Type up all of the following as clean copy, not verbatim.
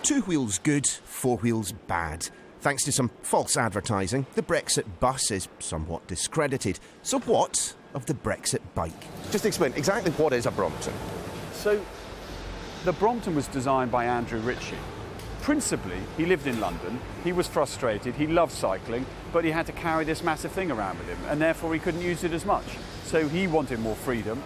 Two wheels good, four wheels bad. Thanks to some false advertising, the Brexit bus is somewhat discredited. So what of the Brexit bike? Just explain exactly what is a Brompton. So, the Brompton was designed by Andrew Ritchie. Principally, he lived in London, he was frustrated, he loved cycling, but he had to carry this massive thing around with him, and therefore he couldn't use it as much. So he wanted more freedom.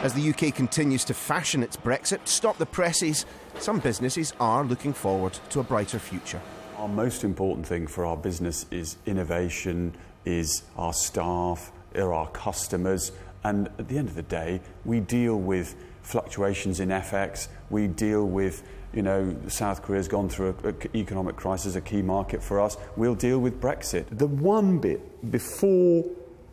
As the UK continues to fashion its Brexit, stop the presses, some businesses are looking forward to a brighter future. Our most important thing for our business is innovation, is our staff, are our customers, and at the end of the day, we deal with fluctuations in FX, we deal with, you know, South Korea's gone through an economic crisis, a key market for us, we'll deal with Brexit. The one bit before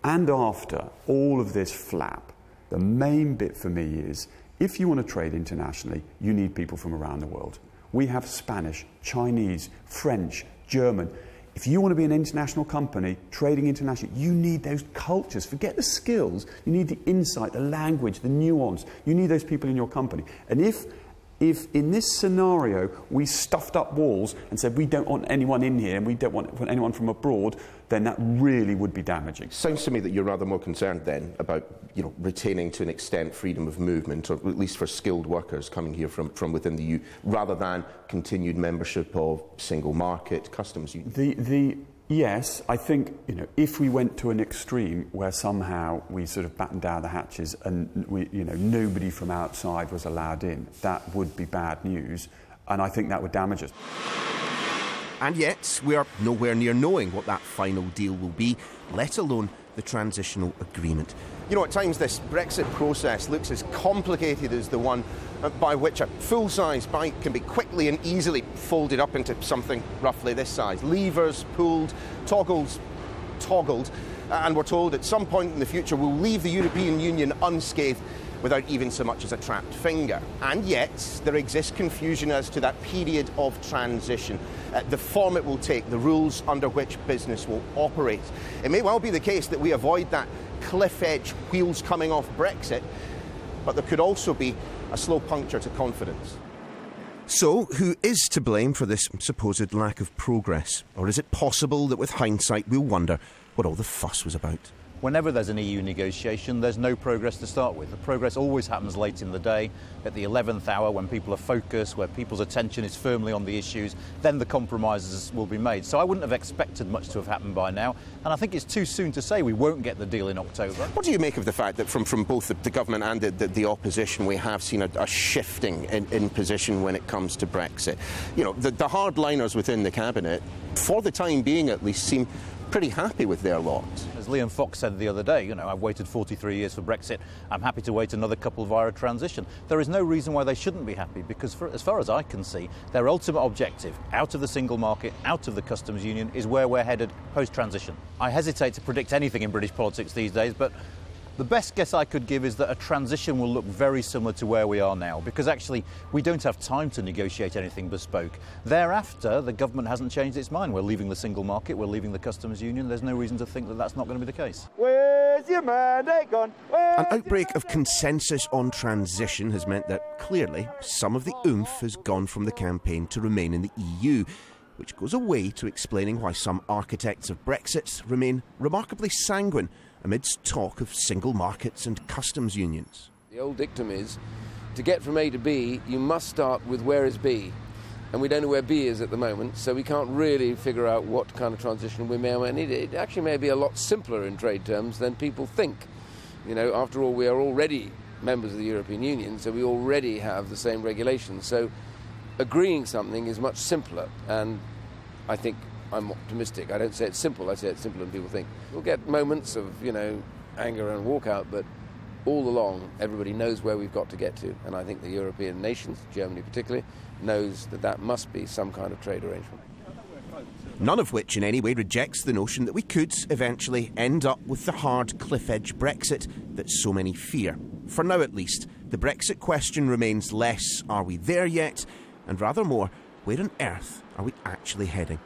and after all of this flap, the main bit for me is, if you want to trade internationally, you need people from around the world. We have Spanish, Chinese, French, German. If you want to be an international company, trading internationally, you need those cultures. Forget the skills. You need the insight, the language, the nuance. You need those people in your company. And if in this scenario we stuffed up walls and said we don't want anyone in here and we don't want anyone from abroad, then that really would be damaging. Sounds to me that you're rather more concerned then about, you know, retaining to an extent freedom of movement, or at least for skilled workers coming here from within the EU, rather than continued membership of single market customs union. Yes, I think, you know, if we went to an extreme where somehow we sort of battened down the hatches and nobody from outside was allowed in, that would be bad news, and I think that would damage us. And yet, we are nowhere near knowing what that final deal will be, let alone the transitional agreement. You know, at times this Brexit process looks as complicated as the one by which a full-size bike can be quickly and easily folded up into something roughly this size. Levers pulled, toggled, and we're told at some point in the future we'll leave the European Union unscathed without even so much as a trapped finger. And yet, there exists confusion as to that period of transition, the form it will take, the rules under which business will operate. It may well be the case that we avoid that cliff edge, wheels coming off Brexit, but there could also be a slow puncture to confidence. So, who is to blame for this supposed lack of progress? Or is it possible that with hindsight we'll wonder what all the fuss was about? Whenever there's an EU negotiation, there's no progress to start with. The progress always happens late in the day, at the 11th hour, when people are focused, where people's attention is firmly on the issues, then the compromises will be made. So I wouldn't have expected much to have happened by now, and I think it's too soon to say we won't get the deal in October. What do you make of the fact that from both the government and the opposition, we have seen a shifting in position when it comes to Brexit? You know, the hardliners within the cabinet, for the time being at least, seem pretty happy with their lot. As Liam Fox said the other day, you know, I've waited 43 years for Brexit. I'm happy to wait another couple via a transition. There is no reason why they shouldn't be happy, because as far as I can see, their ultimate objective, out of the single market, out of the customs union, is where we're headed post-transition. I hesitate to predict anything in British politics these days, but the best guess I could give is that a transition will look very similar to where we are now, because actually we don't have time to negotiate anything bespoke. Thereafter, the government hasn't changed its mind. We're leaving the single market, we're leaving the customs union. There's no reason to think that that's not going to be the case. Where's your mandate gone? An outbreak of consensus on transition has meant that clearly some of the oomph has gone from the campaign to remain in the EU, which goes away to explaining why some architects of Brexit remain remarkably sanguine amidst talk of single markets and customs unions. The old dictum is, to get from A to B, you must start with where is B. And we don't know where B is at the moment, so we can't really figure out what kind of transition we may or may need. It actually may be a lot simpler in trade terms than people think. You know, after all, we are already members of the European Union, so we already have the same regulations. So agreeing something is much simpler, and I think I'm optimistic. I don't say it's simple, I say it's simpler than people think. We'll get moments of, you know, anger and walkout, but all along everybody knows where we've got to get to, and I think the European nations, Germany particularly, knows that that must be some kind of trade arrangement. None of which in any way rejects the notion that we could eventually end up with the hard cliff-edge Brexit that so many fear. For now at least, the Brexit question remains less, are we there yet? And rather more, where on earth are we actually heading?